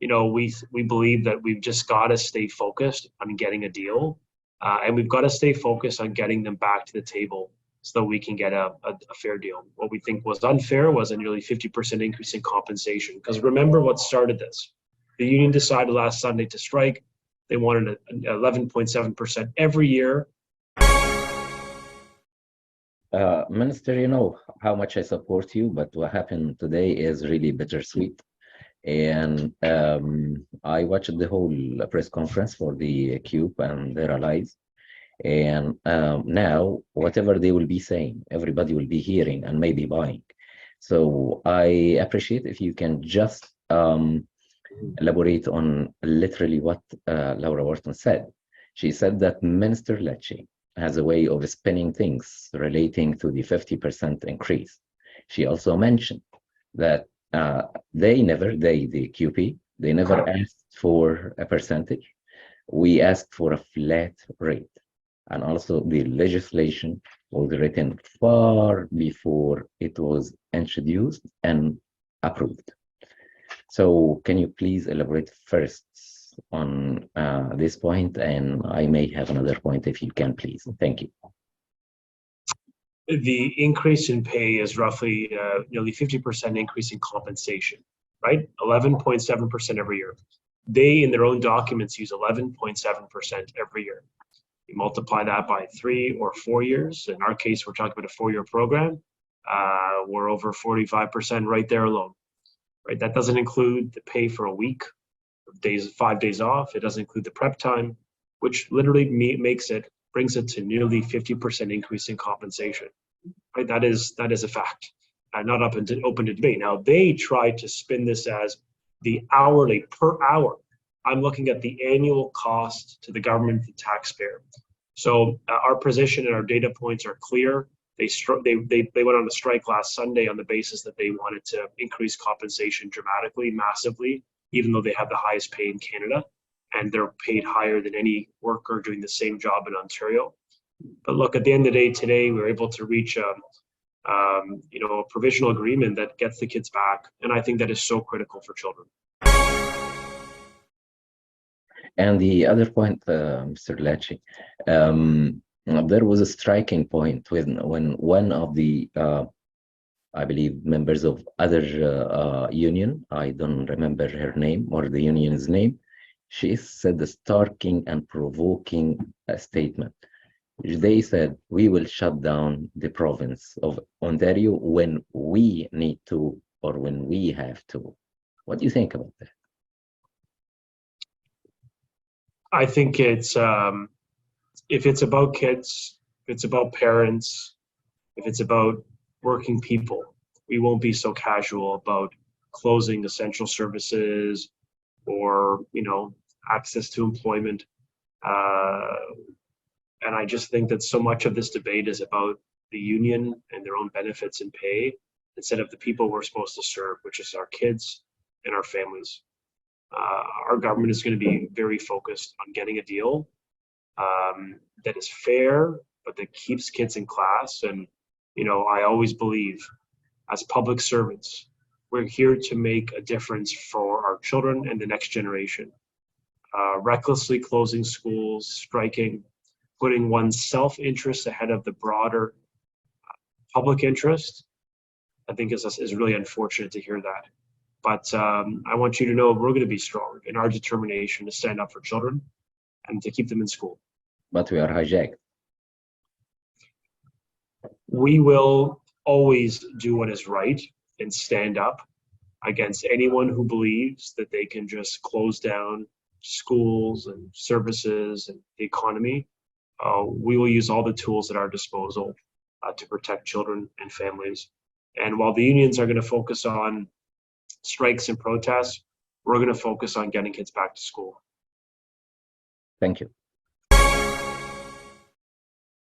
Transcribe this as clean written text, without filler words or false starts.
we believe that we've just got to stay focused on getting a deal, and we've got to stay focused on getting them back to the table so that we can get a fair deal. What we think was unfair was a nearly 50% increase in compensation. Because remember what started this. The union decided last Sunday to strike. They wanted an 11.7% every year. Minister, you know how much I support you, but what happened today is really bittersweet. And I watched the whole press conference for the Cube and their allies. And now, whatever they will be saying, everybody will be hearing and maybe buying. So I appreciate if you can just elaborate on literally what Laura Wharton said. She said that Minister Lecce has a way of spinning things relating to the 50% increase. She also mentioned that the QP, they never asked for a percentage. We asked for a flat rate. And also the legislation was written far before it was introduced and approved. So can you please elaborate first on this point? And I may have another point if you can, please. Thank you. The increase in pay is roughly nearly 50% increase in compensation, right? 11.7% every year. They, in their own documents, use 11.7% every year. You multiply that by 3 or 4 years. In our case, we're talking about a 4-year program. We're over 45% right there alone, right? That doesn't include the pay for a week, 5 days off. It doesn't include the prep time, which literally brings it to nearly 50% increase in compensation, right? That is a fact, not open to debate. Now, they try to spin this as the hourly per hour. I'm looking at the annual cost to the government, the taxpayer. So our position and our data points are clear. They went on a strike last Sunday on the basis that they wanted to increase compensation dramatically, massively, even though they have the highest pay in Canada, and they're paid higher than any worker doing the same job in Ontario. But look, at the end of the day, today we were able to reach a provisional agreement that gets the kids back, and I think that is so critical for children. And the other point, Mr. Lecce, there was a striking point when one of the, I believe, members of other union, I don't remember her name or the union's name, she said the starking and provoking statement. They said, we will shut down the province of Ontario when we need to or when we have to. What do you think about that? I think it's, if it's about kids, if it's about parents, if it's about working people, we won't be so casual about closing essential services or, access to employment. And I just think that so much of this debate is about the union and their own benefits and pay instead of the people we're supposed to serve, which is our kids and our families. Our government is going to be very focused on getting a deal that is fair, but that keeps kids in class. And, I always believe as public servants, we're here to make a difference for our children and the next generation. Recklessly closing schools, striking, putting one's self-interest ahead of the broader public interest, I think is really unfortunate to hear that. But I want you to know we're going to be strong in our determination to stand up for children and to keep them in school. But we are hijacked. We will always do what is right and stand up against anyone who believes that they can just close down schools and services and the economy. We will use all the tools at our disposal to protect children and families. And while the unions are going to focus on strikes and protests, we're going to focus on getting kids back to school. Thank you.